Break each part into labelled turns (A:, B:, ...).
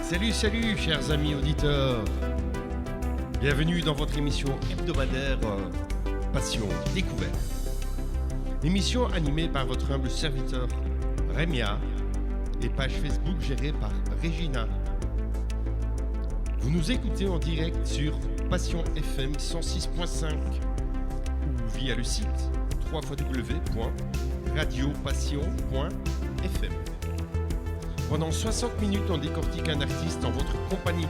A: Salut, salut, chers amis auditeurs. Bienvenue dans votre émission hebdomadaire Passion Découverte. Émission animée par votre humble serviteur Rémia et page Facebook gérée par Regina. Vous nous écoutez en direct sur Passion FM 106.5 ou via le site www.radiopassion.fm. Pendant 60 minutes, on décortique un artiste en votre compagnie.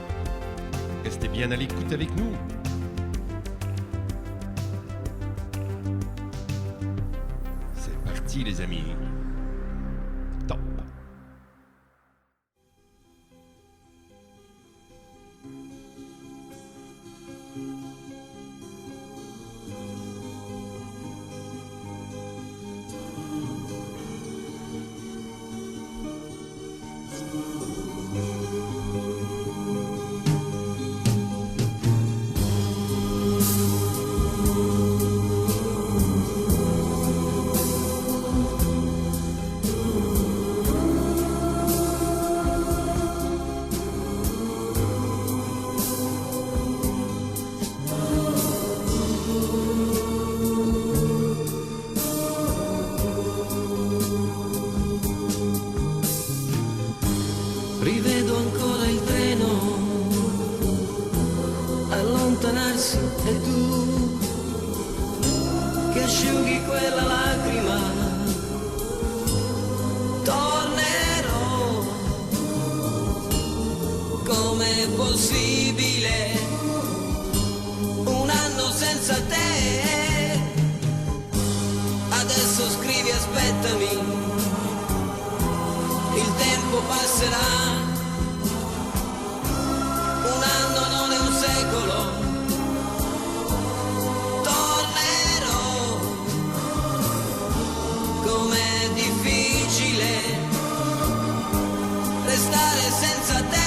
A: Restez bien à l'écoute avec nous. C'est parti les amis. Top.
B: Rivedo ancora il treno allontanarsi e tu che asciughi quella lacrima. Tornerò, com'è possibile un anno senza te? Adesso scrivi aspettami. Il tempo passerà, un anno non è un secolo, tornerò, com'è difficile restare senza te.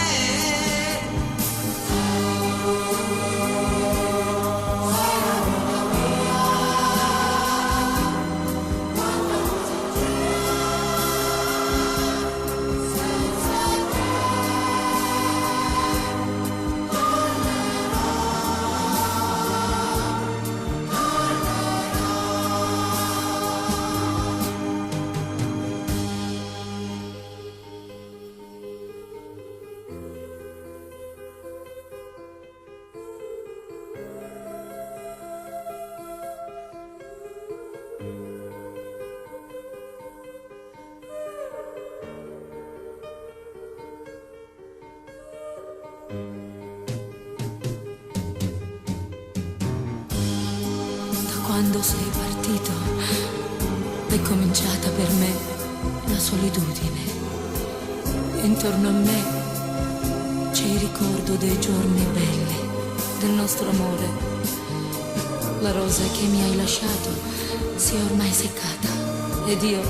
C: Quando sei partito è cominciata per me la solitudine. Intorno a me c'è il ricordo dei giorni belli, del nostro amore. La rosa che mi hai lasciato si è ormai seccata ed io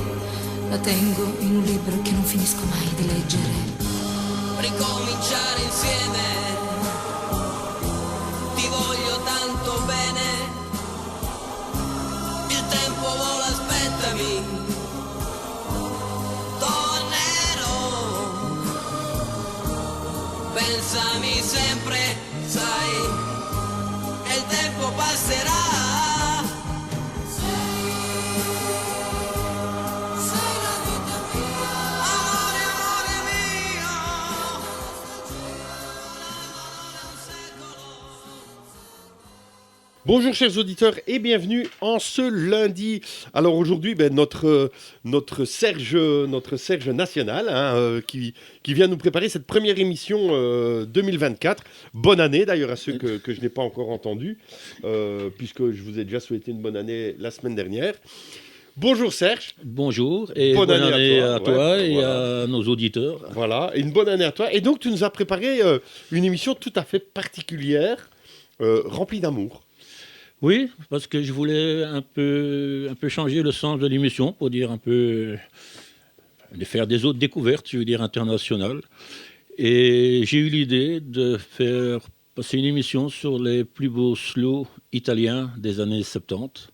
C: la tengo in un libro che non finisco mai di leggere.
B: Ricominciare insieme, ti voglio tanto bene. Il tempo vola, aspettami, tornerò, pensami sempre, sai, e il tempo passerà. Sei la vita mia, amore, amore mio, un secolo.
A: Bonjour chers auditeurs et bienvenue en ce lundi. Alors aujourd'hui, notre Serge national qui vient nous préparer cette première émission 2024. Bonne année d'ailleurs à ceux que je n'ai pas encore entendus, puisque je vous ai déjà souhaité une bonne année la semaine dernière. Bonjour Serge.
D: Bonjour et bonne année à toi et à nos auditeurs.
A: Voilà, et une bonne année à toi. Et donc tu nous as préparé une émission tout à fait particulière, remplie d'amour.
D: Oui, parce que je voulais un peu changer le sens de l'émission pour dire un peu, de faire des autres découvertes, je veux dire internationales. Et j'ai eu l'idée de faire passer une émission sur les plus beaux slows italiens des années 70.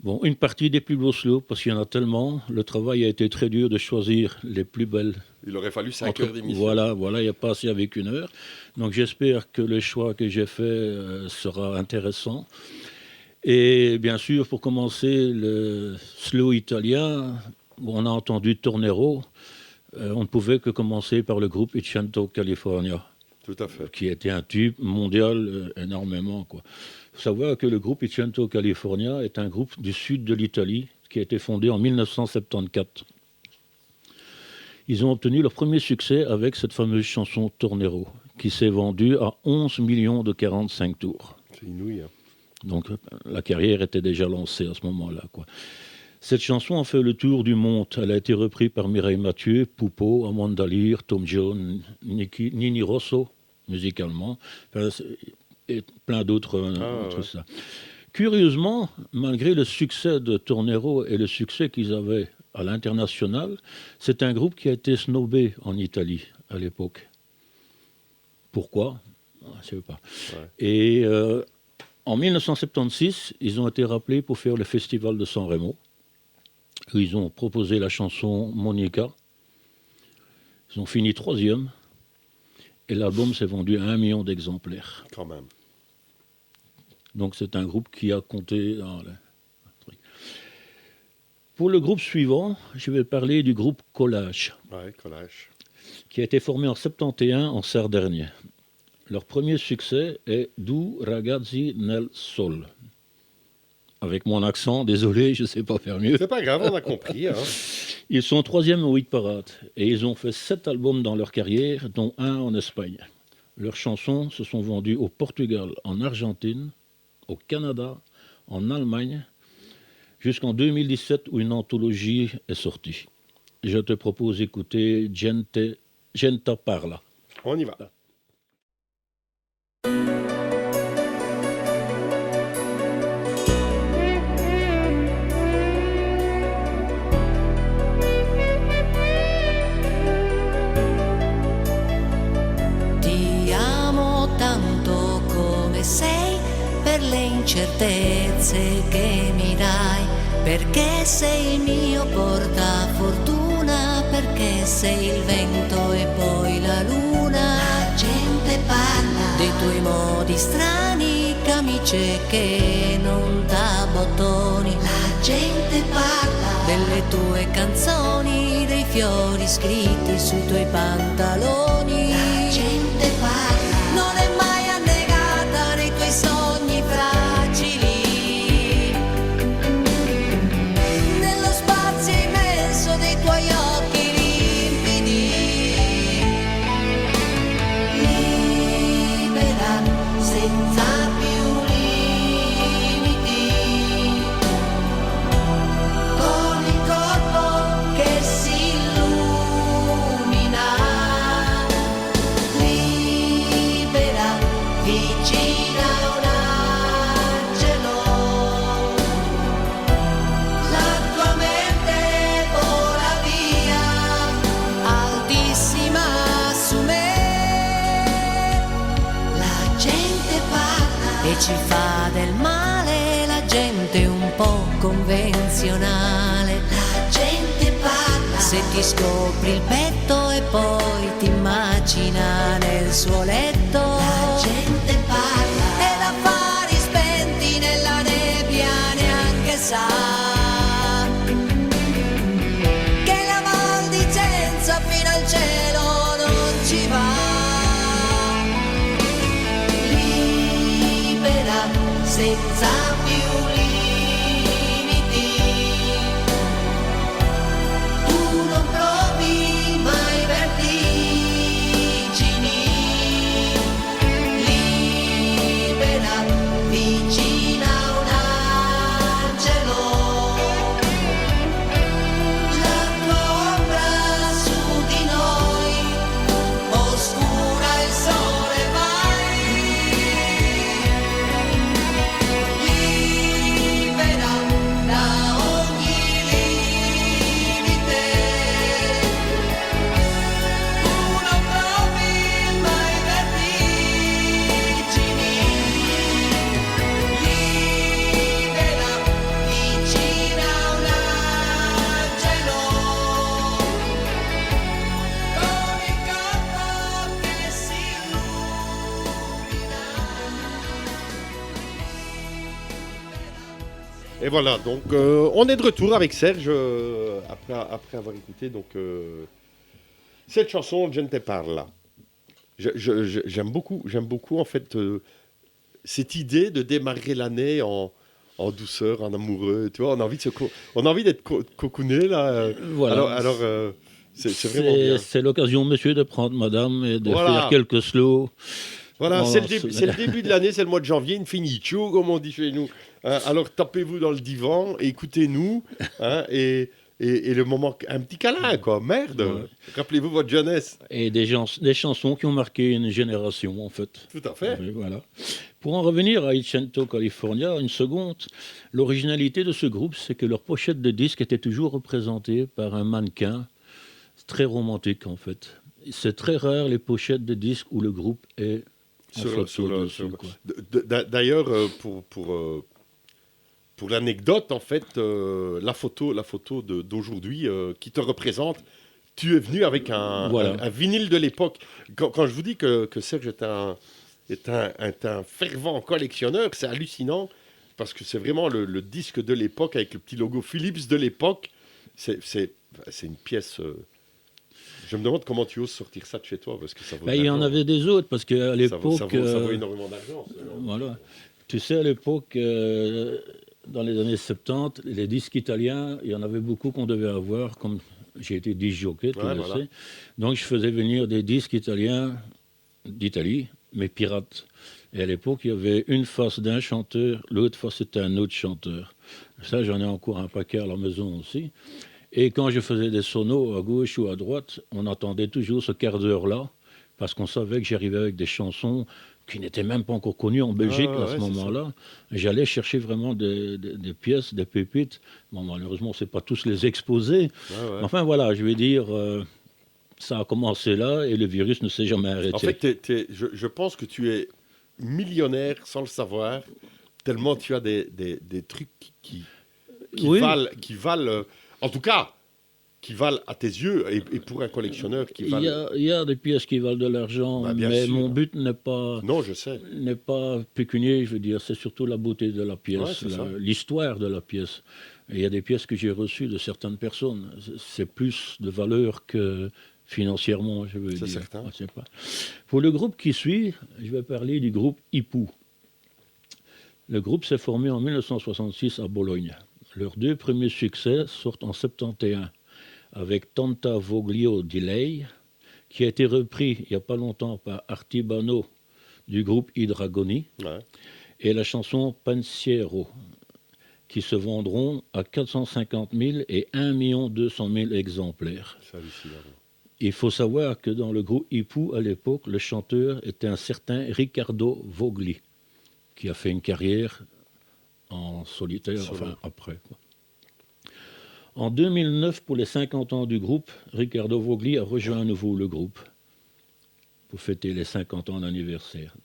D: Bon, une partie des plus beaux slows, parce qu'il y en a tellement. Le travail a été très dur de choisir les plus belles.
A: Il aurait fallu 5 heures d'émission.
D: Voilà, il n'y a pas assez avec 1 heure. Donc j'espère que le choix que j'ai fait sera intéressant. Et bien sûr, pour commencer, le slow italien, où on a entendu Tornero, on ne pouvait que commencer par le groupe I Cento California,
A: Tout à fait.
D: qui était un tube mondial énormément, quoi. Il faut savoir que le groupe I Cento California est un groupe du sud de l'Italie qui a été fondé en 1974. Ils ont obtenu leur premier succès avec cette fameuse chanson Tornero, qui s'est vendue à 11 millions de 45 tours.
A: C'est inouï. Hein.
D: Donc la carrière était déjà lancée à ce moment-là, quoi. Cette chanson a fait le tour du monde. Elle a été reprise par Mireille Mathieu, Pupo, Amanda Lear, Tom Jones, Nini Rosso, musicalement, et plein d'autres. Ça. Curieusement, malgré le succès de Tornero et le succès qu'ils avaient à l'international, c'est un groupe qui a été snobé en Italie à l'époque. Pourquoi ? Je ne sais pas. Ouais. Et en 1976, ils ont été rappelés pour faire le festival de San Remo, où ils ont proposé la chanson Monica. Ils ont fini 3e, et l'album s'est vendu à 1 million d'exemplaires.
A: Quand même.
D: Donc c'est un groupe qui a compté dans le truc. Pour le groupe suivant, je vais parler du groupe Collage.
A: Ouais, Collage.
D: Qui a été formé en 71 en Sardaigne. Leur premier succès est Du ragazzi nel sol. Avec mon accent, désolé, je ne sais pas faire mieux.
A: C'est pas grave, on a compris. Hein.
D: Ils sont 3e au hit parade et ils ont fait 7 albums dans leur carrière, dont 1 en Espagne. Leurs chansons se sont vendues au Portugal, en Argentine, au Canada, en Allemagne, jusqu'en 2017 où une anthologie est sortie. Je te propose d'écouter Gente Parla.
A: On y va.
E: Sei per le incertezze che mi dai, perché sei il mio portafortuna, perché sei il vento e poi la luna. La gente parla dei tuoi modi strani, camicie che non t'abbottoni. La gente parla delle tue canzoni, dei fiori scritti sui tuoi pantaloni. La gente parla, non è mai sogni fragili, nello spazio immenso dei tuoi occhi limpidi, libera senza più limiti, con il corpo che si illumina, libera, vicina. Ci fa del male la gente un po' convenzionale. La gente parla se ti scopri il petto e poi ti immagina nel suo letto. La gente parla ed affari spenti nella nebbia neanche sa che la maldicenza fino al cielo non ci va. Senza più limiti, tu non provi mai vertigini,
A: voilà, donc on est de retour avec Serge après avoir écouté donc cette chanson Je ne te parle là. J'aime beaucoup en fait cette idée de démarrer l'année en douceur, en amoureux. Tu vois, on a envie d'être cocooné là.
D: Voilà.
A: Alors c'est vraiment bien.
D: C'est l'occasion, monsieur, de prendre madame et de
A: Voilà.
D: faire quelques slows.
A: Voilà,
D: Voilà,
A: c'est le début de l'année, c'est le mois de janvier, infinito, comme on dit chez nous. Alors tapez-vous dans le divan, écoutez-nous, et le moment, un petit câlin, quoi. Merde,
D: Ouais.
A: rappelez-vous votre jeunesse.
D: Et des chansons qui ont marqué une génération, en fait.
A: Tout à fait.
D: Oui, voilà. Pour en revenir à Icento, California, une seconde, l'originalité de ce groupe, c'est que leur pochette de disque était toujours représentée par un mannequin. C'est très romantique, en fait. C'est très rare les pochettes de disques où le groupe est en photo dessus, quoi.
A: D'ailleurs, pour l'anecdote, en fait, la photo d'aujourd'hui qui te représente, tu es venu avec
D: Voilà.
A: un vinyle de l'époque. Quand je vous dis que Serge est un fervent collectionneur, c'est hallucinant, parce que c'est vraiment le disque de l'époque, avec le petit logo Philips de l'époque. C'est une pièce... je me demande comment tu oses sortir ça de chez toi, parce que ça vaut de
D: Ben, il y en
A: l'argent.
D: avait des autres, parce qu'à l'époque...
A: Ça vaut énormément d'argent.
D: Voilà. Tu sais, à l'époque, dans les années 70, les disques italiens, il y en avait beaucoup qu'on devait avoir, comme j'ai été disc jockey, tu
A: Ouais,
D: le
A: voilà.
D: sais. Donc je faisais venir des disques italiens d'Italie, mais pirates. Et à l'époque, il y avait une face d'un chanteur, l'autre face c'était un autre chanteur. Ça, j'en ai encore un paquet à la maison aussi. Et quand je faisais des sonos à gauche ou à droite, on attendait toujours ce quart d'heure-là, parce qu'on savait que j'arrivais avec des chansons qui n'étaient même pas encore connues en Belgique
A: Ah,
D: à ce
A: ouais, c'est
D: moment-là. J'allais chercher vraiment des pièces, des pépites. Bon, malheureusement, c'est pas tous les exposés.
A: Ouais, ouais.
D: Enfin voilà, je vais dire, ça a commencé là et le virus ne s'est jamais arrêté.
A: En fait, je pense que tu es millionnaire sans le savoir, tellement tu as des trucs qui
D: Oui.
A: valent, en tout cas, qui valent à tes yeux, et pour un collectionneur qui
D: il
A: valent...
D: y a des pièces qui valent de l'argent,
A: Bah, bien
D: mais
A: sûr.
D: mon but n'est pas pécunier, je veux dire, c'est surtout la beauté de la
A: Ouais,
D: pièce,
A: c'est ça.
D: l'histoire de la pièce. Et il y a des pièces que j'ai reçues de certaines personnes. C'est plus de valeur que financièrement, je veux
A: C'est
D: dire.
A: certain.
D: Je sais pas. Pour le groupe qui suit, je vais parler du groupe Ipu. Le groupe s'est formé en 1966 à Bologne. Leurs deux premiers succès sortent en 71 avec Tanta Voglio di Lei, qui a été repris il n'y a pas longtemps par Artibano du groupe I Dragoni,
A: Ouais.
D: et la chanson Pensiero, qui se vendront à 450 000 et 1 200 000 exemplaires.
A: C'est hallucinant.
D: Il faut savoir que dans le groupe Ipu, à l'époque, le chanteur était un certain Riccardo Vogli, qui a fait une carrière en solitaire,
A: Solo.
D: enfin après, quoi. En 2009, pour les 50 ans du groupe, Riccardo Vogli a rejoint à nouveau le groupe pour fêter les 50 ans d'anniversaire.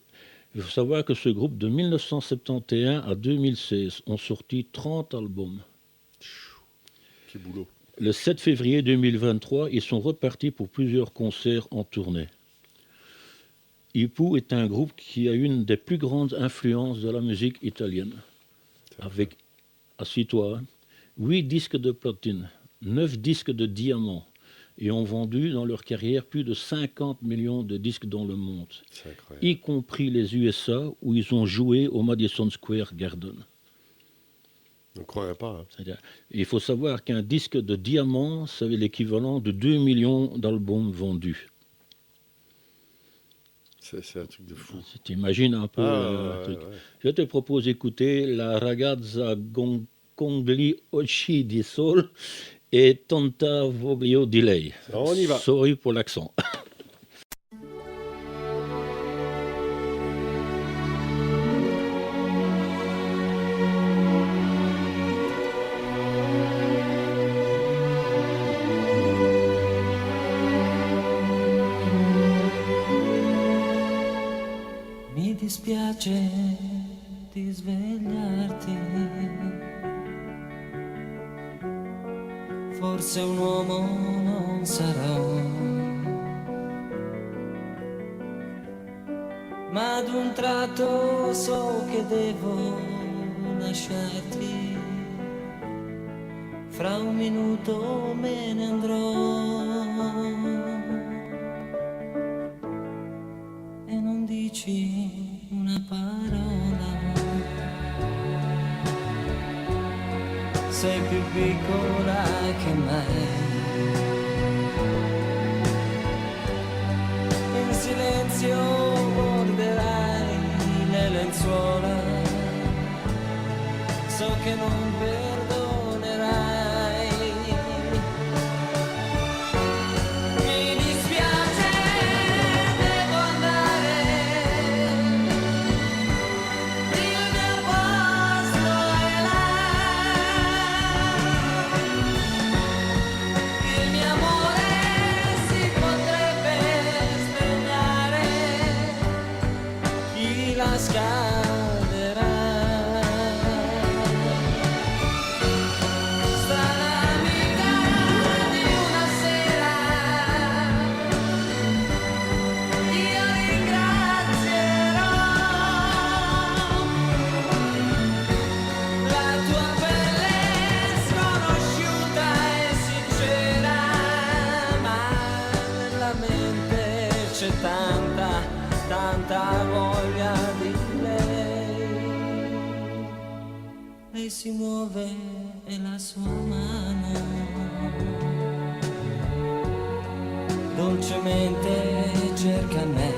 D: Il faut savoir que ce groupe, de 1971 à 2016, ont sorti 30 albums.
A: Quel boulot.
D: Le 7 février 2023, ils sont repartis pour plusieurs concerts en tournée. Ipu est un groupe qui a une des plus grandes influences de la musique italienne, avec, assis-toi, 8 disques de platine, 9 disques de diamant, et ont vendu dans leur carrière plus de 50 millions de disques dans le monde,
A: C'est incroyable.
D: y compris les USA, où ils ont joué au Madison Square Garden.
A: On ne croirait pas. Hein.
D: C'est-à-dire, il faut savoir qu'un disque de diamant, c'est l'équivalent de 2 millions d'albums vendus.
A: C'est un truc de fou.
D: Tu imagines un peu
A: Ah,
D: le
A: ouais,
D: truc.
A: ouais.
D: Je te propose d'écouter La ragazza congli occhi di sol et Tanta Voglio di lei.
A: On y va.
D: Sorry pour l'accent.
F: Mi dispiace di svegliarti, forse un uomo non sarò, ma ad un tratto so che devo lasciarti fra un minuto me ne andrò e non dici una parola. Sei più piccola che me, in silenzio morderai le lenzuola, so che non perdonerai. Mi dispiace, devo andare, il mio posto è là, il mio amore si potrebbe svegliare, chi la scaderà. Strana amica di una sera, io ringrazierò la tua pelle sconosciuta e sincera, ma nella mente c'è tanta, tanta voglia di lei. Lei si muove e la sua mano dolcemente cerca me,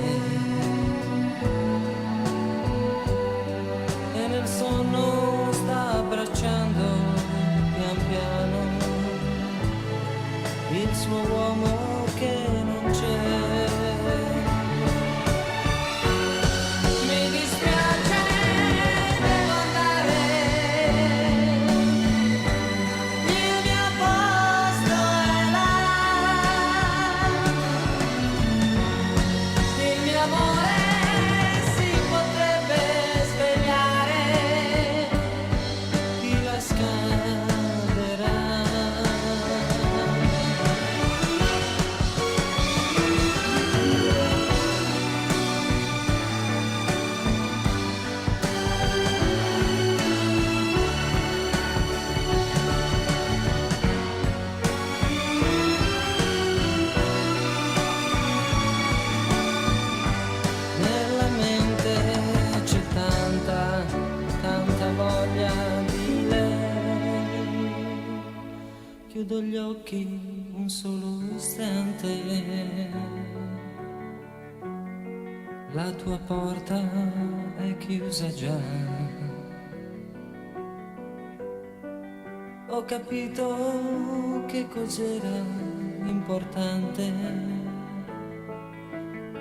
F: e nel sonno sta abbracciando pian piano il suo uomo che non c'è. Mi dispiace, devo andare, il mio posto è là, il mio amore si potrebbe svegliare, chi la scaderà. Nella mente c'è tanta, tanta voglia di lei. Chiudo gli occhi un solo istante, la tua porta è chiusa già. Ho capito che cos'era importante,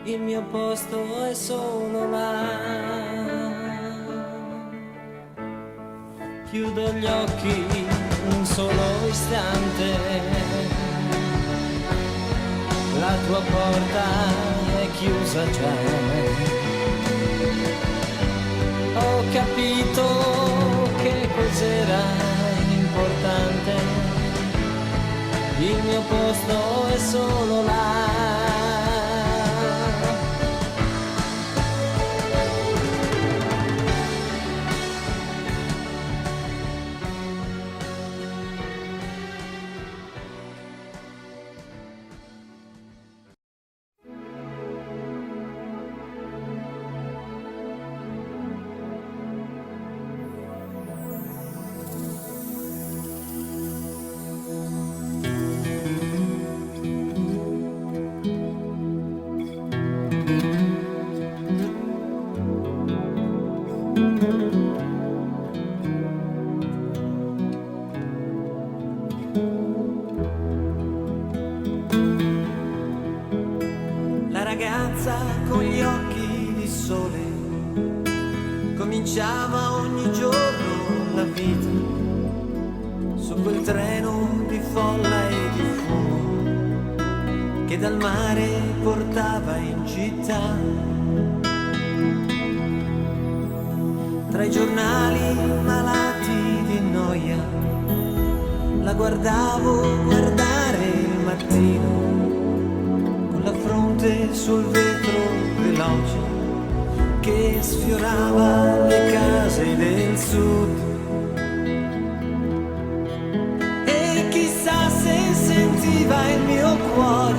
F: il mio posto è solo là. Chiudo gli occhi un solo istante, la tua porta è chiusa già. Ho capito che cos'era importante, il mio posto è solo là.
G: La ragazza con gli occhi di sole cominciava ogni giorno la vita su quel treno di folla e di fumo che dal mare portava in città. Tra i giornali malati di noia la guardavo guardare il mattino, la fronte sul vetro veloce che sfiorava le case del sud. E sentiva il mio cuore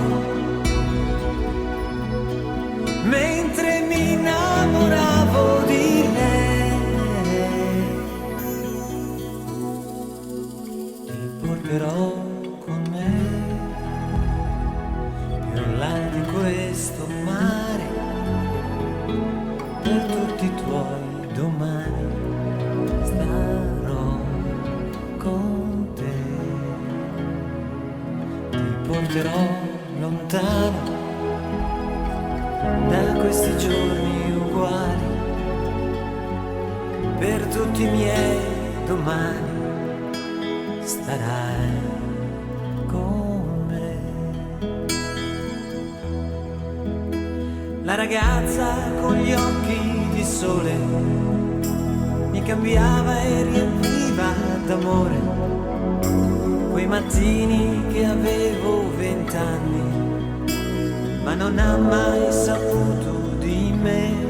G: mentre mi innamoravo di lei. Ti porterò con me più in là di questo mare, per tutti i tuoi domani starò con te. Ti porterò lontano da questi giorni uguali, per tutti i miei domani starai con me. La ragazza con gli occhi di sole mi cambiava e riempiva d'amore quei mattini che avevo 20 anni, ma non ha mai saputo di me.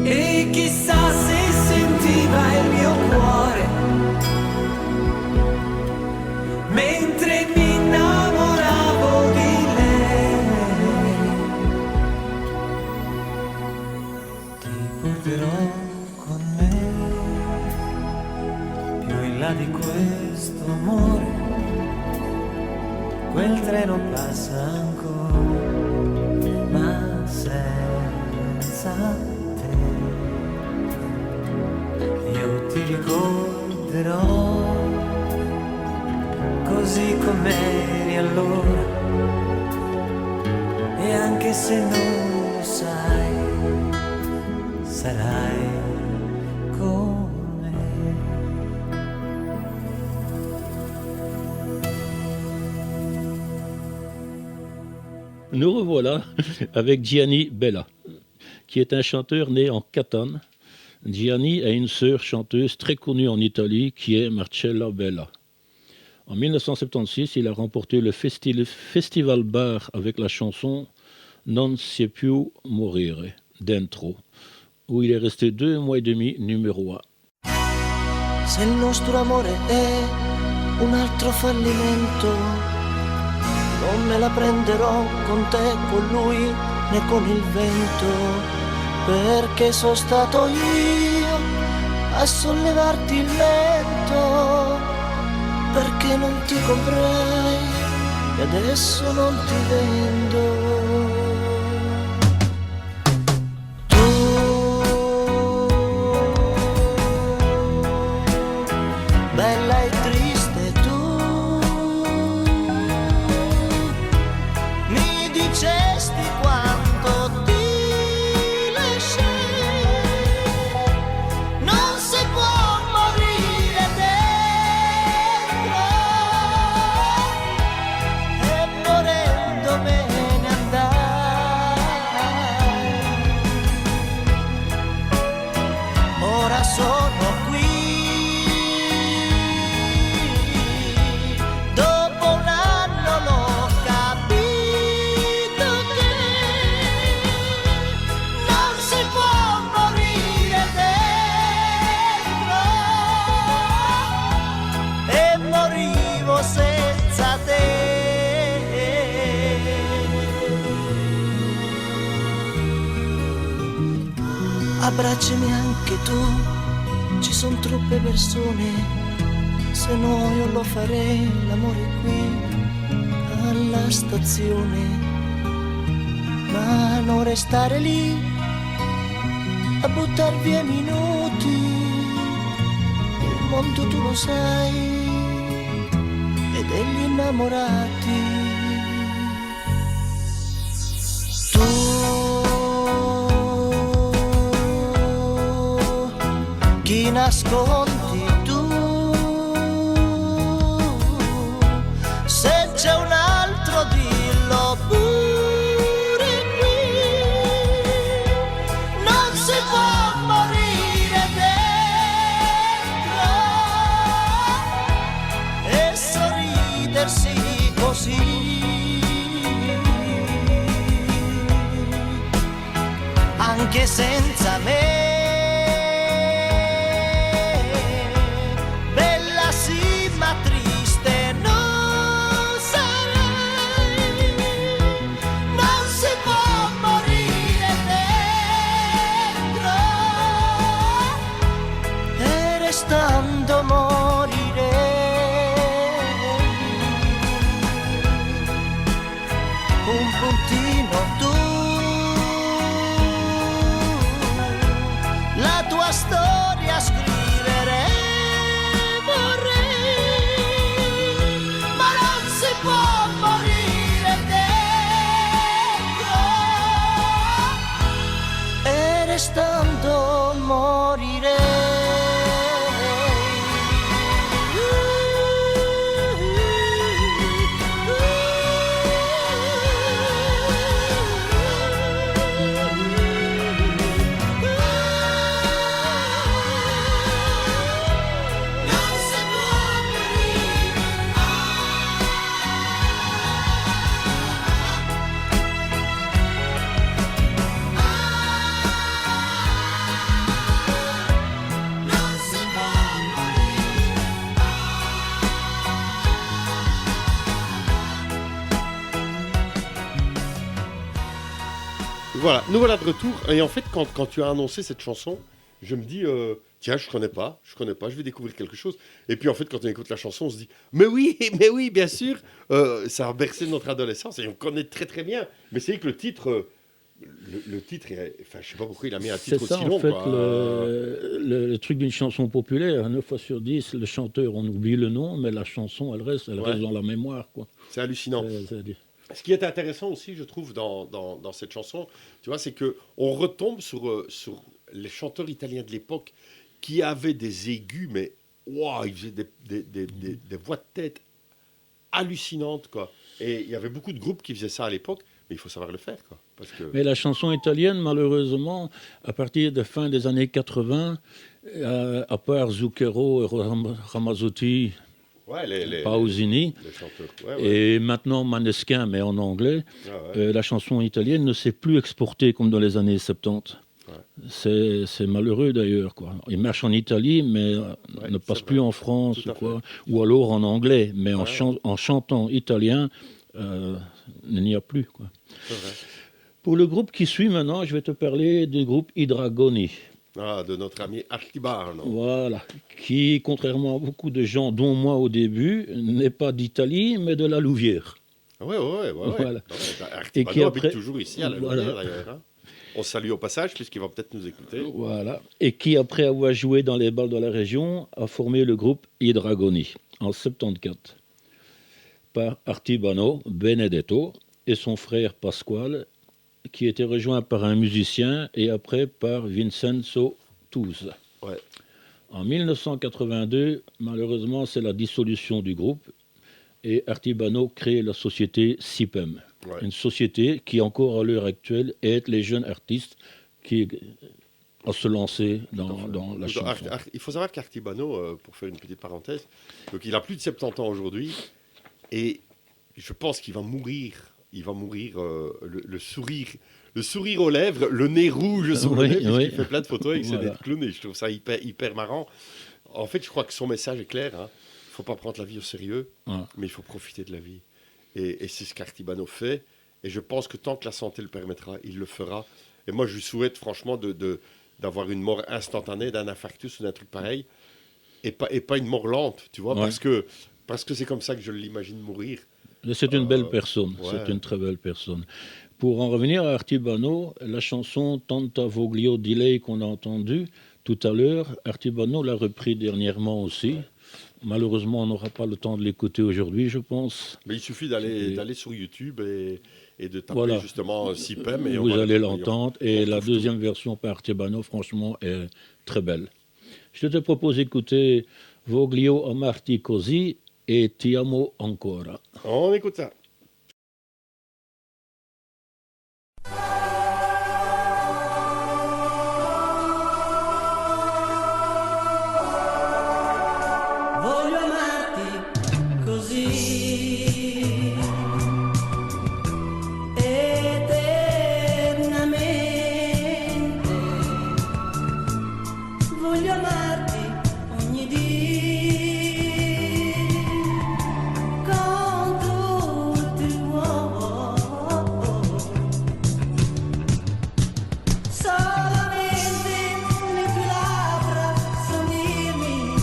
G: E chissà se sentiva il mio cuore mentre mi innamoravo di lei. Ti porterò con me più in là di questo amore, quel treno passa ancora, ma senza te io ti ricorderò così com'eri allora, e anche se non lo sai, sarai con me.
D: Nous revoilà avec Gianni Bella, qui est un chanteur né en Catane. Gianni a une sœur chanteuse très connue en Italie qui est Marcella Bella. En 1976, il a remporté le Festival Bar avec la chanson Non si più morire dentro, où il est resté 2 mois et demi numéro 1.
H: Se il nostro amore è un altro fallimento, non me la prenderò con te, con lui, né con il vento, perché sono stato io a sollevarti il mento, perché non ti comprai e adesso non ti vendo. Bella e triste tu, mi dicesti quanto ti lasciai, non si può morire dentro, e morendo me ne andai. Ora sono qui, dopo un anno l'ho capito che non si può morire dentro, e morivo senza te. Abbracciami anche tu, ci sono troppe persone, se no io lo farei l'amore qui alla stazione, ma non restare lì a buttar via minuti, il mondo tu lo sai, e degli innamorati. Chi nascondi tu, se c'è un altro dillo pure qui, non si può morire dentro, restando morirei. Un puntino tu, la tua storia scriverei, vorrei, ma non si può morire dentro, e restando morirei.
A: Voilà, nous voilà de retour. Et en fait, quand tu as annoncé cette chanson, je me dis, tiens, je connais pas, je vais découvrir quelque chose. Et puis en fait, quand on écoute la chanson, on se dit, mais oui, bien sûr, ça a bercé notre adolescence et on connaît très très bien. Mais c'est vrai que le titre, enfin, je sais pas pourquoi il a mis un titre
D: C'est ça,
A: aussi long.
D: en fait,
A: Quoi.
D: le truc d'une chanson populaire. 9 fois sur 10, le chanteur, on oublie le nom, mais la chanson, elle reste dans la mémoire, quoi.
A: C'est hallucinant. Ce qui est intéressant aussi, je trouve, dans cette chanson, tu vois, c'est que on retombe sur les chanteurs italiens de l'époque qui avaient des aigus, mais wow, ils faisaient des voix de tête hallucinantes, quoi. Et il y avait beaucoup de groupes qui faisaient ça à l'époque, mais il faut savoir le faire, quoi. Parce que...
D: Mais la chanson italienne, malheureusement, à partir de fin des années 80, à part Zucchero, Ramazzotti, Pausini,
A: les chanteurs. Ouais.
D: Et maintenant Maneskin, mais en anglais, la chanson italienne ne s'est plus exportée comme dans les années 70. Ouais. C'est malheureux d'ailleurs, quoi. Il marche en Italie, mais ne passe plus en France, quoi. Ou alors en anglais, mais en chantant italien, il n'y a plus, quoi. Pour le groupe qui suit maintenant, je vais te parler du groupe I Dragoni.
A: De notre ami Artibano.
D: Voilà, qui, contrairement à beaucoup de gens, dont moi au début, n'est pas d'Italie, mais de la Louvière.
A: Ouais.
D: Voilà.
A: Artibano et qui habite toujours ici à la Louvière, d'ailleurs. Hein. On salue au passage, puisqu'il va peut-être nous écouter.
D: Voilà. Et qui, après avoir joué dans les bals de la région, a formé le groupe I Dragoni, en 74. Par Artibano, Benedetto et son frère Pasquale, qui était rejoint par un musicien et après par Vincenzo Tuse.
A: Ouais.
D: En 1982, malheureusement, c'est la dissolution du groupe et Artibano crée la société SIPEM, une société qui encore à l'heure actuelle aide les jeunes artistes à se lancer dans la chanson.
A: Il faut savoir qu'Artibano, pour faire une petite parenthèse, donc il a plus de 70 ans aujourd'hui et je pense qu'il va mourir. Il va mourir le sourire aux lèvres, le nez rouge sur le nez, puisqu'il fait plein de photos avec ses nez de clown, et je trouve ça hyper marrant. En fait, je crois que son message est clair. Il ne faut pas prendre la vie au sérieux, mais il faut profiter de la vie. Et c'est ce qu'Artibano fait. Et je pense que tant que la santé le permettra, il le fera. Et moi, je lui souhaite franchement d'avoir une mort instantanée, d'un infarctus ou d'un truc pareil, et pas une mort lente, tu vois, parce que c'est comme ça que je l'imagine mourir.
D: C'est une belle personne, c'est une très belle personne. Pour en revenir à Artibano, la chanson Tanta voglio di lei qu'on a entendue tout à l'heure, Artibano l'a repris dernièrement aussi. Malheureusement, on n'aura pas le temps de l'écouter aujourd'hui, je pense.
A: Mais il suffit d'aller sur YouTube et de taper justement SIPEM. Et
D: vous allez l'entendre. Et la deuxième version par Artibano, franchement, est très belle. Je te propose d'écouter Voglio amarti così et Ti amo ancora.
A: On écoute ça.
G: Voglio amarti così eternamente. Voglio amarti ogni dì. Solamente le tue labbra son dirmi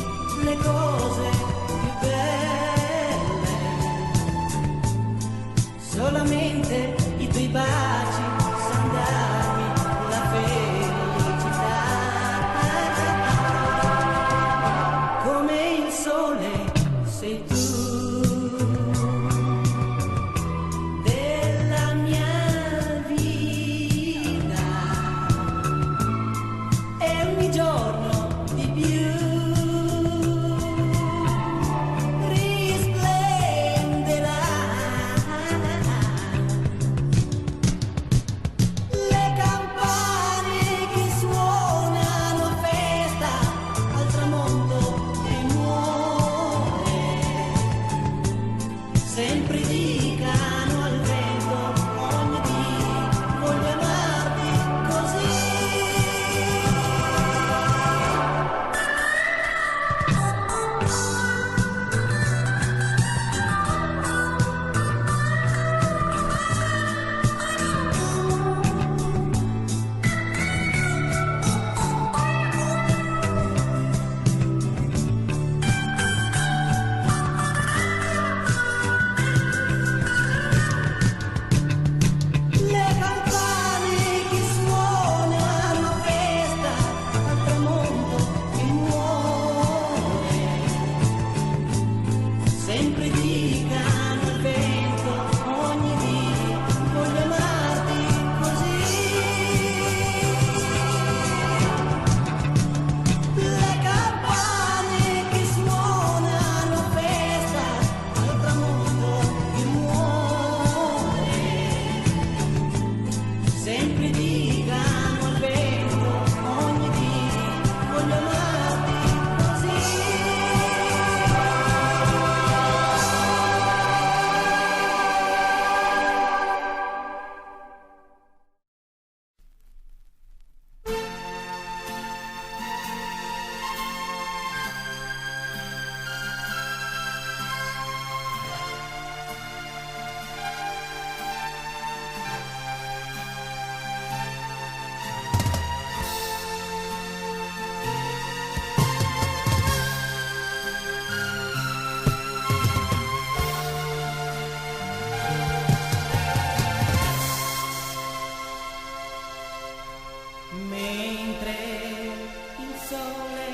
G: sole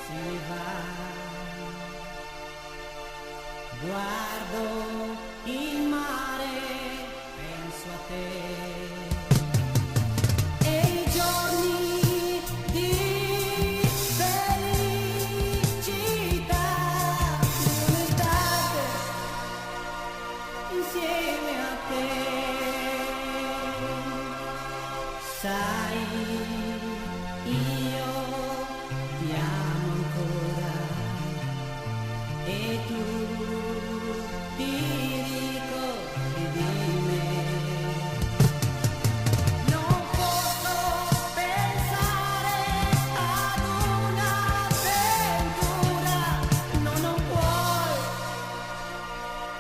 G: si va. Guardo il mare, penso a te. E i giorni di felicità di un'estate insieme a te. Sai, io ti amo ancora e tu ti ricordi di me. Non posso pensare ad un'avventura, no, non puoi,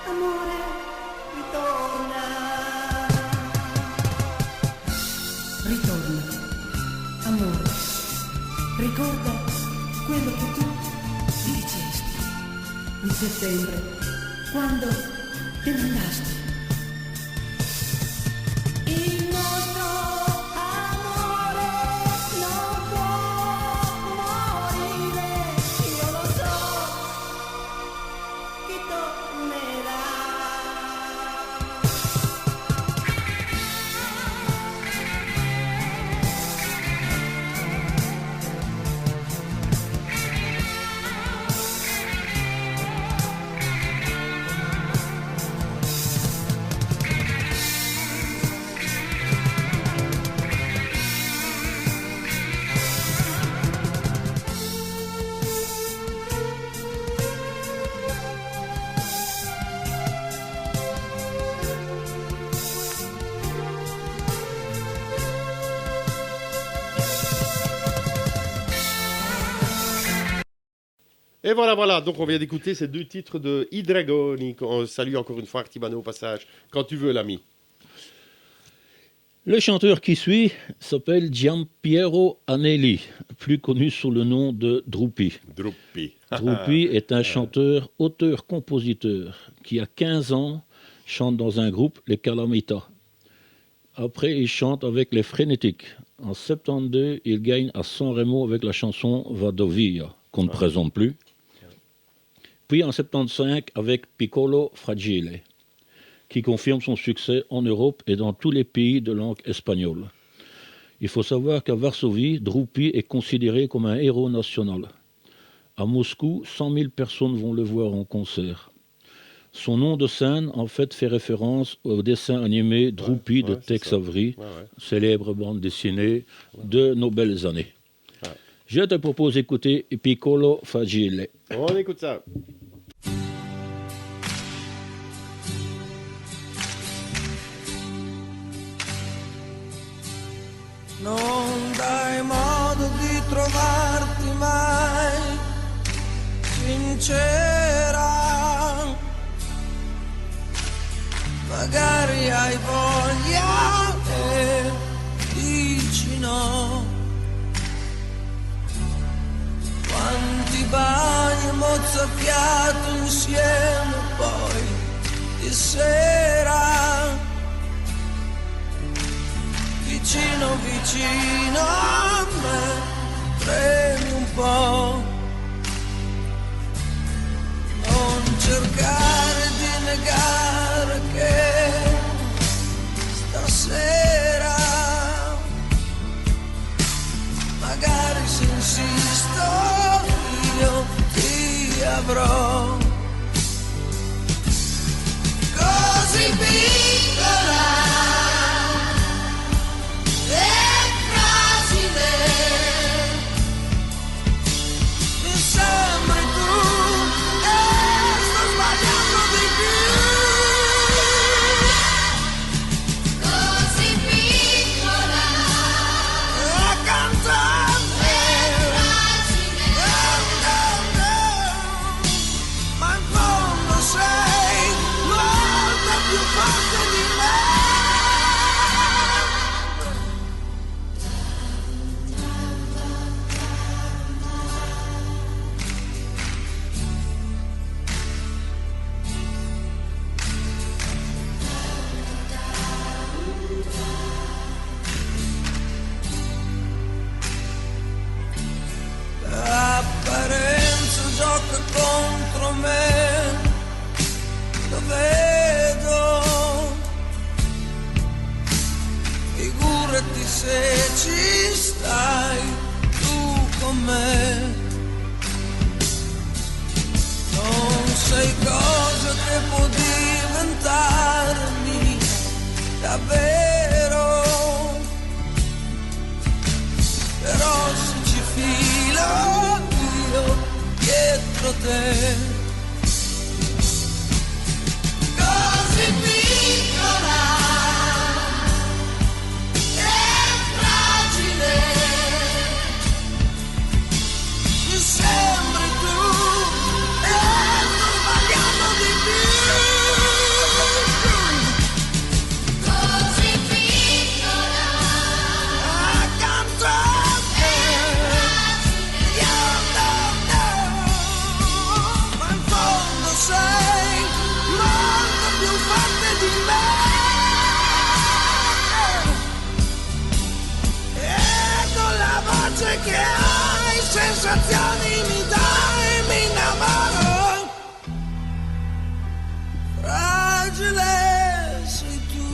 G: amore, ritorna. Ritorna, amore, ricorda quello che tu mi dicesti in settembre, quando te ne andaste. Il nostro amore non può morire, io lo so che tornerà.
A: Et voilà, donc on vient d'écouter ces deux titres de I Dragoni. On salue encore une fois Artibano au passage, quand tu veux l'ami.
D: Le chanteur qui suit s'appelle Giampiero Anelli, plus connu sous le nom de Drupi.
A: Drupi.
D: Drupi est un chanteur, auteur-compositeur qui, à 15 ans, chante dans un groupe, les Calamita. Après, il chante avec les Frénétiques. En 72, il gagne à San Remo avec la chanson Vado Via, qu'on ne présente plus. Puis en 75, avec Piccolo Fragile, qui confirme son succès en Europe et dans tous les pays de langue espagnole. Il faut savoir qu'à Varsovie, Drupi est considéré comme un héros national. À Moscou, 100 000 personnes vont le voir en concert. Son nom de scène, en fait, fait référence au dessin animé Drupi de Tex Avery, célèbre bande dessinée de nos belles années.
A: Ouais.
D: Je te propose d'écouter Piccolo Fragile.
A: On écoute ça.
B: Non dai modo di trovarti mai sincera, magari hai voglia e dici no. Quanti bagni mozzafiato insieme poi di sera, vicino vicino a me, premi un po'. Non cercare di negare che stasera magari se insisto io ti avrò. Così piccola e fragile, mi sembri tu e sto sbagliando di più. Così piccola e accanto a me, fragile, se ci stai tu con me. Non sei cosa che può diventarmi davvero, però se ci filo io dietro te, così piccola e fragile, mi sembri tu e sto sbagliando di più. Così piccola accanto a te, io non ma in fondo sei molto più forte di me. E con la voce che hai, sensazioni mi dai, mi innamoro. Fragile sei tu.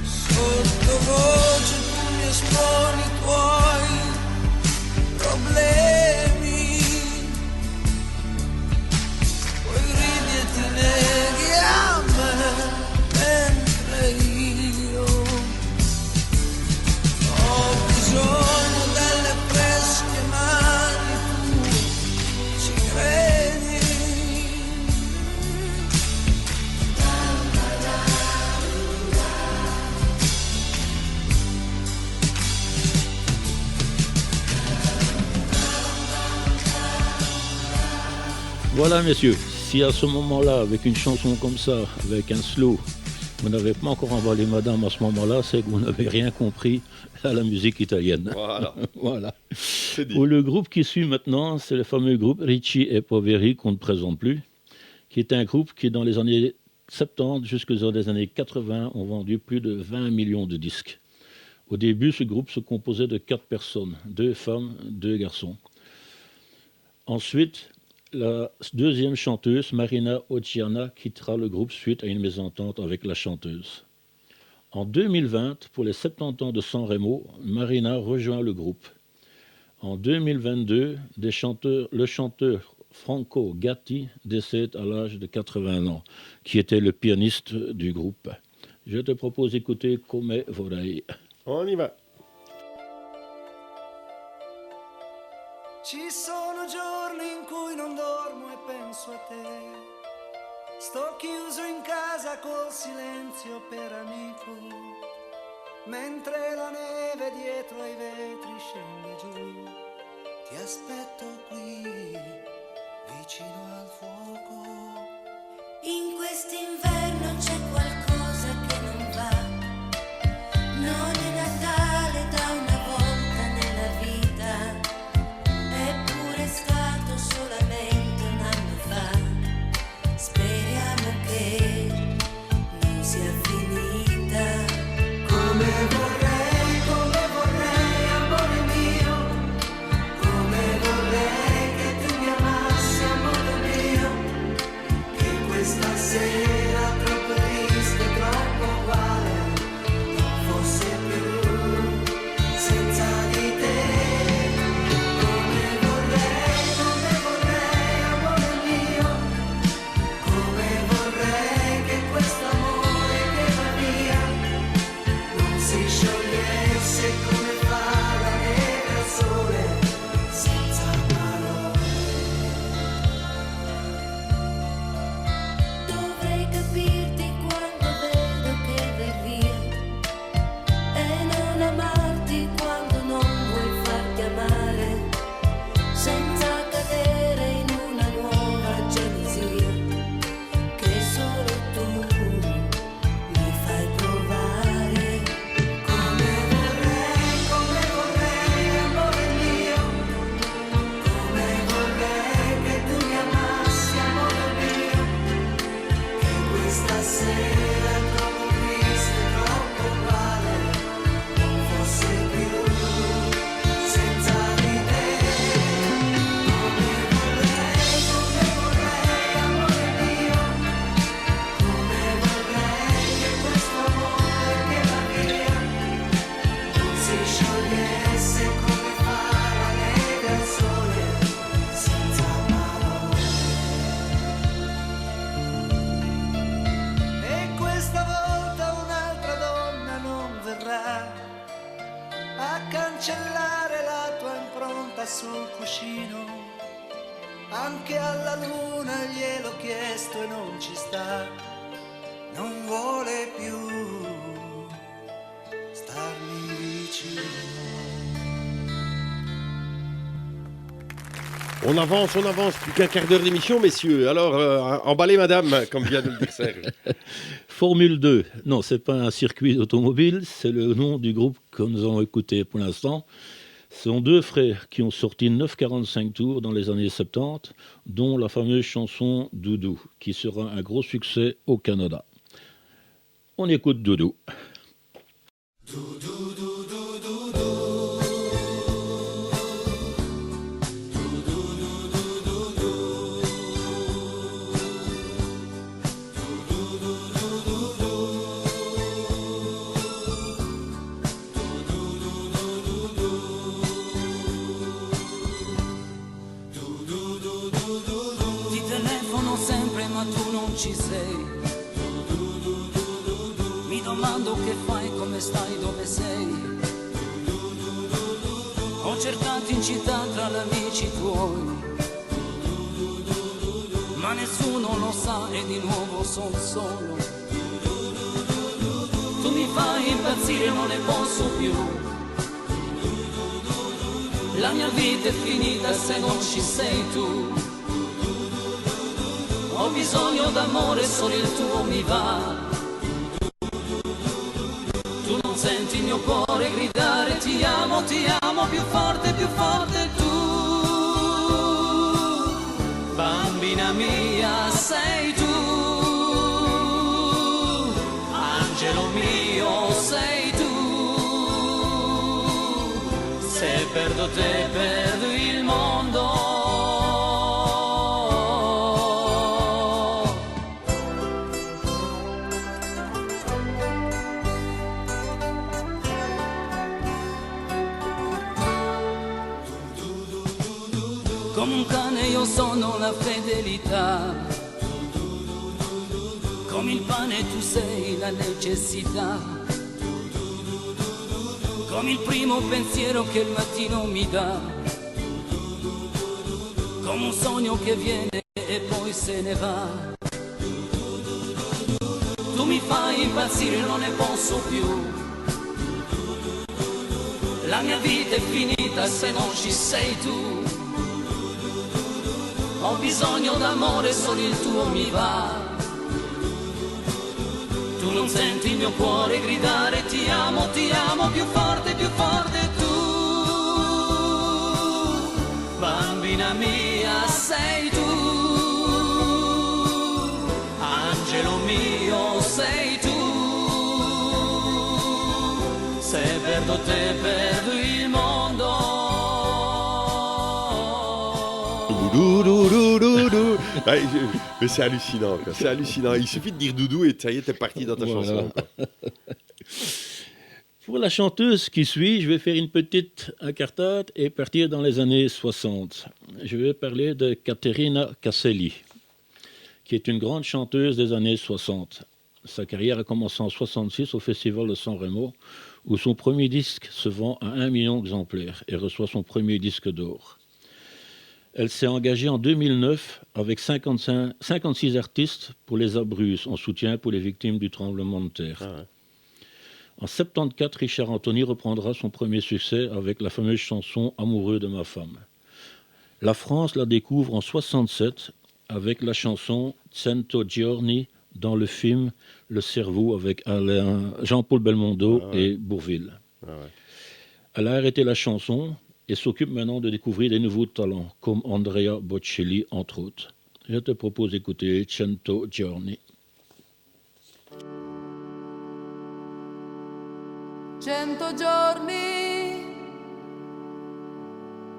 B: Sottovoce tu mi esponi i tuoi problemi, poi ridi e ti neghi a me, mentre io ho bisogno delle fresche mani tue, ci credi?
D: Voilà, messieurs, si à ce moment-là, avec une chanson comme ça, avec un slow, vous n'avez pas encore emballé madame à ce moment-là, c'est que vous n'avez rien compris à la musique italienne.
A: Voilà.
D: Voilà.
A: C'est dit.
D: Pour le groupe qui suit maintenant, c'est le fameux groupe Ricci et Poveri, qu'on ne présente plus, qui est un groupe qui, dans les années 70 jusqu'aux années 80, ont vendu plus de 20 millions de disques. Au début, ce groupe se composait de 4 personnes, 2 femmes, 2 garçons. Ensuite, la deuxième chanteuse, Marina Occhiana, quittera le groupe suite à une mésentente avec la chanteuse. En 2020, pour les 70 ans de San Remo, Marina rejoint le groupe. En 2022, le chanteur Franco Gatti décède à l'âge de 80 ans, qui était le pianiste du groupe. Je te propose d'écouter Come Vorrei.
A: On y va.
G: Ci sono giorni in cui non dormo e penso a te. Sto chiuso in casa col silenzio per amico, mentre la neve dietro ai vetri scende giù. Ti aspetto qui, vicino al fuoco.
E: In quest'inverno c'è qualcosa che non va. Non è Natale da una volta nella vita, eppure è stato solamente un anno fa. Speriamo che non sia finita.
G: Come vorrei, amore mio. Come vorrei che tu mi amassi, amore mio. Che questa sera troppo vorrà a cancellare la tua impronta sul cuscino. Anche alla luna gliel'ho chiesto e non ci sta, non vuole più starmi vicino.
A: On avance, plus qu'un quart d'heure d'émission, messieurs. Alors, emballez madame, comme vient de le dire Serge.
D: Formule 2, non, c'est pas un circuit automobile, c'est le nom du groupe que nous allons écouter pour l'instant. Ce sont deux frères qui ont sorti 9,45 tours dans les années 70, dont la fameuse chanson Doudou, qui sera un gros succès au Canada. On écoute Doudou.
I: Ci sei, mi domando che fai, come stai, dove sei. Ho cercato in città tra gli amici tuoi, ma nessuno lo sa e di nuovo son solo. Tu mi fai impazzire, non ne posso più. La mia vita è finita se non ci sei tu. Ho bisogno d'amore, solo il tuo mi va. Tu non senti il mio cuore gridare ti amo più forte tu. Bambina mia sei tu, angelo mio sei tu. Se perdo te perdo il mondo. Come un cane io sono la fedeltà, come il pane tu sei la necessità, come il primo pensiero che il mattino mi dà, come un sogno che viene e poi se ne va. Tu mi fai impazzire, non ne posso più. La mia vita è finita se non ci sei tu. Ho bisogno d'amore, solo il tuo mi va. Tu non senti il mio cuore gridare ti amo più forte tu. Bambina mia sei tu, angelo mio sei tu. Se perdo te perdo il mondo.
A: Doudou. Mais c'est hallucinant, quoi. C'est hallucinant. Il suffit de dire Doudou et ça y est, t'es parti dans ta chanson. Quoi.
D: Pour la chanteuse qui suit, je vais faire une petite incartade et partir dans les années 60. Je vais parler de Caterina Casselli, qui est une grande chanteuse des années 60. Sa carrière a commencé en 66 au Festival de San Remo, où son premier disque se vend à 1 million d'exemplaires et reçoit son premier disque d'or. Elle s'est engagée en 2009 avec 56 artistes pour les Abruzzes, en soutien pour les victimes du tremblement de terre. Ah ouais. En 74, Richard Anthony reprendra son premier succès avec la fameuse chanson « Amoureux de ma femme ». La France la découvre en 67 avec la chanson « Cento Giorni » dans le film « Le cerveau » avec Jean-Paul Belmondo et Bourvil. Ah ouais. Elle a arrêté la chanson et s'occupe maintenant de découvrir des nouveaux talents, comme Andrea Bocelli, entre autres. Je te propose d'écouter Cento Giorni.
J: 100 giorni,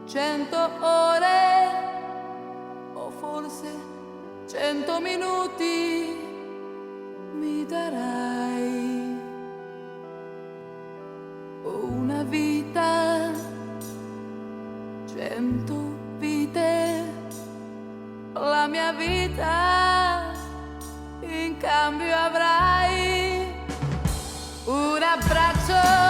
J: 100 ore, o forse 100 minuti mi darai. Una vita, 100 vite, la mia vita in cambio avrai un abbraccio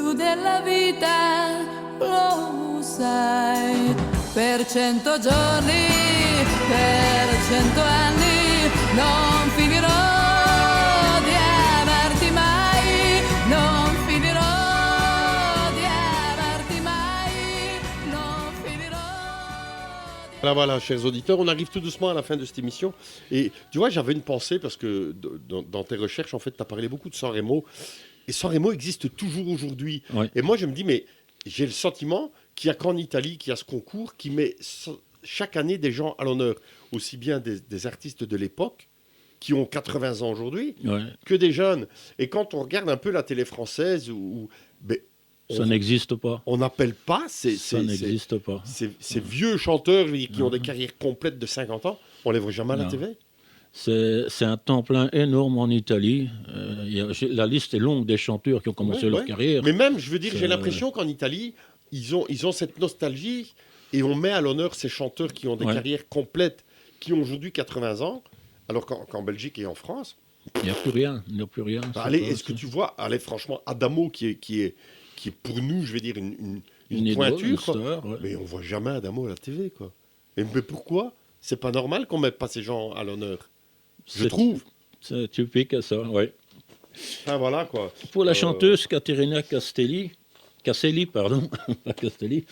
J: tu della vita lo sai. Per 100 giorni, per 100 anni, non finirò di amarti mai, non finirò di amarti mai, non finirò.
A: Voilà, chers auditeurs, on arrive tout doucement à la fin de cette émission. Et tu vois, j'avais une pensée parce que dans tes recherches, en fait, tu as parlé beaucoup de San Remo. Et San Remo existe toujours aujourd'hui.
D: Ouais.
A: Et moi, je me dis, mais j'ai le sentiment qu'il n'y a qu'en Italie qu'il y a ce concours qui met chaque année des gens à l'honneur. Aussi bien des artistes de l'époque, qui ont 80 ans aujourd'hui,
D: Ouais.
A: que des jeunes. Et quand on regarde un peu la télé française,
D: Ça n'existe pas.
A: on n'appelle pas
D: Ça n'existe pas.
A: ces vieux chanteurs qui ont des carrières complètes de 50 ans, on les voit jamais à la
D: Non.
A: TV.
D: C'est un temps plein énorme en Italie. La liste est longue des chanteurs qui ont commencé
A: Ouais,
D: leur
A: ouais.
D: carrière.
A: Mais même, je veux dire, j'ai
D: C'est-
A: l'impression qu'en Italie, ils ont cette nostalgie et on met à l'honneur ces chanteurs qui ont des
D: Ouais.
A: carrières complètes, qui ont aujourd'hui 80 ans, alors qu'en Belgique et en France.
D: Il n'y a plus rien. Il n'y a plus rien.
A: Bah,
D: C'est
A: allez,
D: pas-
A: est-ce que tu vois, allez, franchement, Adamo qui est pour nous, je vais dire, une
D: idole,
A: pointure,
D: une
A: quoi.
D: star, ouais.
A: Mais on voit jamais Adamo à la TV, quoi. Mais pourquoi? C'est pas normal qu'on mette pas ces gens à l'honneur. Je
D: C'est-
A: trouve.
D: C'est typique à ça, oui.
A: Enfin, voilà, quoi.
D: Pour la chanteuse Caterina Casselli, pardon, pas Castelli.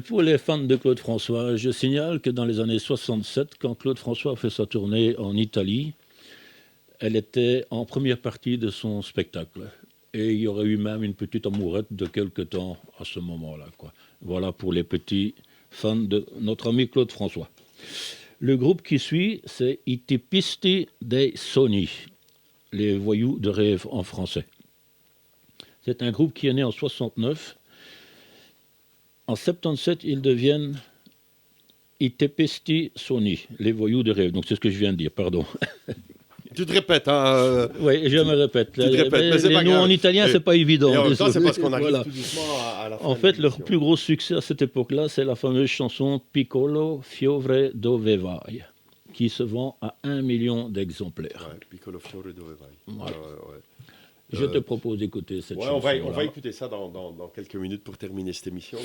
D: Pour les fans de Claude François, je signale que dans les années 67, quand Claude François a fait sa tournée en Italie, elle était en première partie de son spectacle. Et il y aurait eu même une petite amourette de quelque temps à ce moment-là, quoi. Voilà pour les petits fans de notre ami Claude François. Le groupe qui suit, c'est I Tipisti dei Sogni, les voyous de rêve en français. C'est un groupe qui est né en 69. En 77, ils deviennent I Tepesti Sogni, les voyous de rêve. Donc c'est ce que je viens de dire, pardon.
A: Tu te répètes, hein.
D: Oui, je me répète.
A: Tu te répètes, mais c'est
D: Les
A: pas
D: noms
A: grave.
D: en italien,
A: Et-
D: c'est pas évident.
A: Et en même temps, c'est
D: désolé.
A: parce qu'on arrive
D: Voilà.
A: tout doucement à la fin.
D: En
A: de
D: fait, leur
A: l'émission.
D: plus gros succès à cette époque-là, c'est la fameuse chanson Piccolo Fiore dove vai, qui se vend à 1 million d'exemplaires.
A: Ouais, Piccolo Fiore dove vai.
D: Voilà.
A: Ouais.
D: Je te propose d'écouter cette
A: Ouais,
D: chanson.
A: on va écouter ça dans quelques minutes pour terminer cette émission.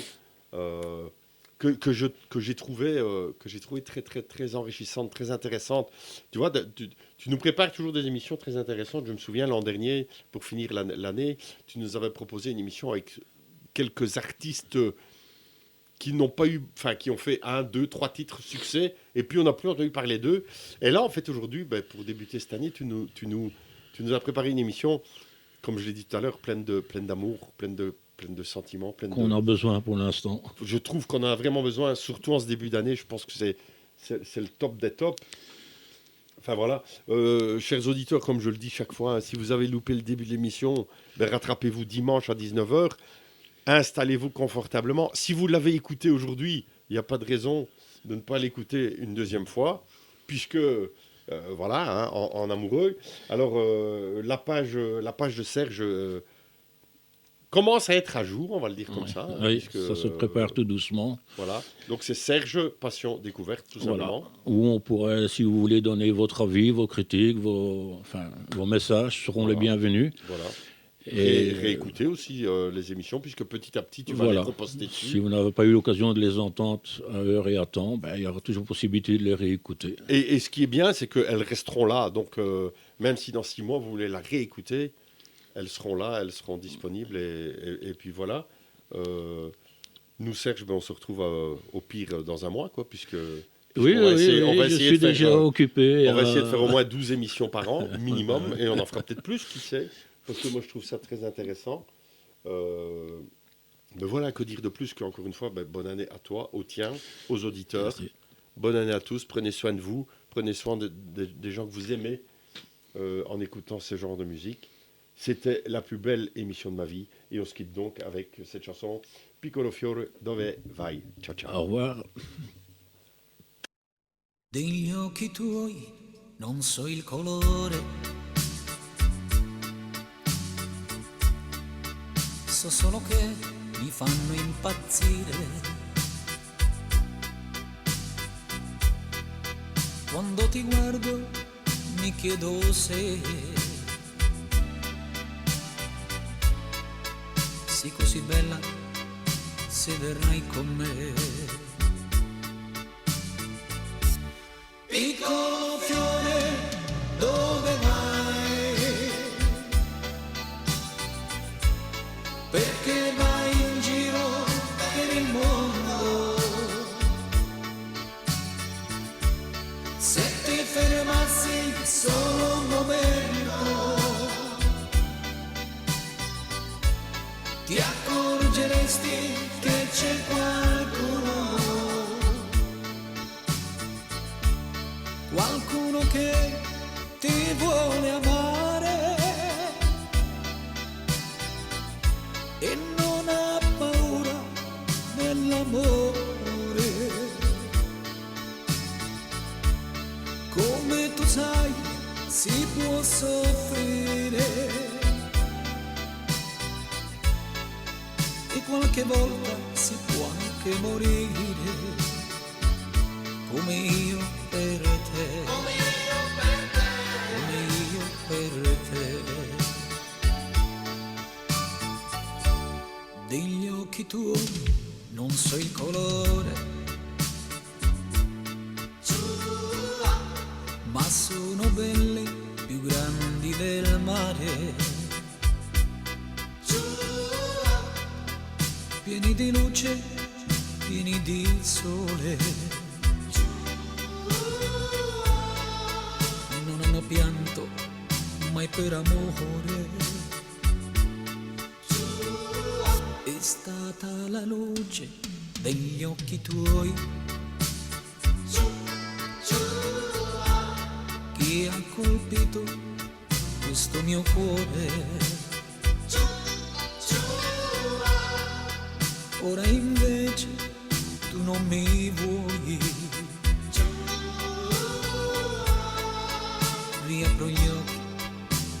A: Que j'ai trouvé très, très, très enrichissante, très intéressante. Tu vois, tu nous prépares toujours des émissions très intéressantes. Je me souviens, l'an dernier, pour finir l'année, tu nous avais proposé une émission avec quelques artistes qui n'ont pas eu, enfin, qui ont fait 1, 2, 3 titres succès, et puis on n'a plus entendu parler d'eux. Et là, en fait, aujourd'hui, pour débuter cette année, tu nous as préparé une émission, comme je l'ai dit tout à l'heure, pleine d'amour, pleine de sentiments,
D: Qu'on a besoin pour l'instant.
A: Je trouve qu'on a vraiment besoin, surtout en ce début d'année. Je pense que c'est le top des tops. Enfin voilà, chers auditeurs, comme je le dis chaque fois, hein, si vous avez loupé le début de l'émission, rattrapez-vous dimanche à 19h. Installez-vous confortablement. Si vous l'avez écouté aujourd'hui, il n'y a pas de raison de ne pas l'écouter une deuxième fois, puisque voilà, hein, en amoureux. Alors la page de Serge commence à être à jour, on va le dire comme ça.
D: Oui,
A: puisque,
D: ça se prépare tout doucement.
A: Voilà. Donc c'est Serge Passion Découverte, tout
D: Voilà.
A: simplement.
D: Où on pourrait, si vous voulez donner votre avis, vos critiques, vos messages seront les bienvenus.
A: Voilà.
D: Et
A: réécouter aussi les émissions, puisque petit à petit, tu vas
D: voilà.
A: les reposter dessus.
D: Si vous n'avez pas eu l'occasion de les entendre à heure et à temps, il y aura toujours possibilité de les réécouter.
A: Et ce qui est bien, c'est qu'elles resteront là. Donc, même si dans 6 mois, vous voulez la réécouter, elles seront là, elles seront disponibles. Et puis voilà. Nous, Serge, on se retrouve au pire dans un mois, quoi, puisque...
D: Oui,
A: on va essayer
D: je suis
A: de faire,
D: déjà occupé.
A: On va essayer de faire au moins 12 émissions par an, minimum, et on en fera peut-être plus, qui sait. Parce que moi, je trouve ça très intéressant. Mais voilà, que dire de plus qu'encore une fois, bonne année à toi, aux tiens, aux auditeurs.
D: Merci.
A: Bonne année à tous, prenez soin de vous, prenez soin des gens que vous aimez en écoutant ce genre de musique. C'était la plus belle émission de ma vie, et on se quitte donc avec cette chanson Piccolo Fiore dove vai. Ciao ciao.
D: Au revoir.
K: Degli occhi tuoi non so il colore, so solo che mi fanno impazzire. Quando ti guardo mi chiedo se fossi così bella, se verrai con me.
B: Piccolo fiore, dove vai? Perché vai in giro per il mondo? Se ti fermassi solo un momento, ti accorgeresti che c'è qualcuno che ti vuole amare e non ha paura dell'amore. Come tu sai, si può soffrire e qualche volta si può anche morire, come io per te, come io per te. Degli occhi tuoi non so il colore, ma sono belli, più grandi del mare, pieni di luce, pieni di sole, non hanno pianto mai per amore. È stata la luce degli occhi tuoi che ha colpito questo mio cuore. Ora invece tu non mi vuoi, riapro gli occhi,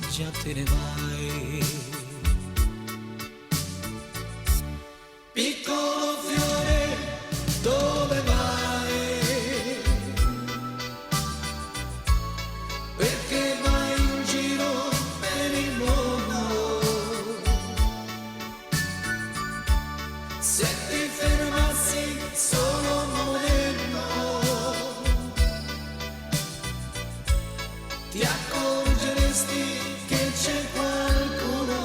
B: già te ne vai. Piccolo fiore, dove vai? Perché vai in giro per il mondo? Se ti fermassi solo un momento, ti accorgeresti che c'è qualcuno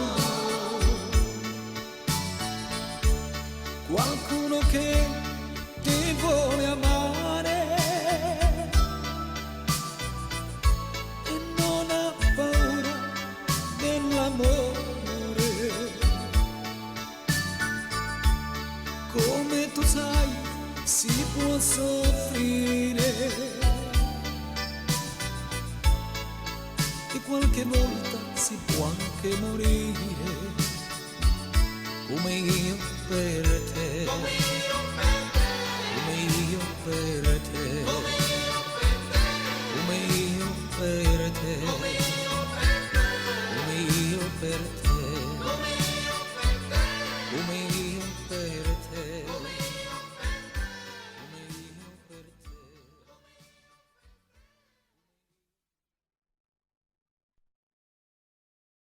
B: che ti vuole amare e non ha paura dell'amore. Come tu sai, si può soffrire e qualche volta si può anche morire, come io per te, come io per te.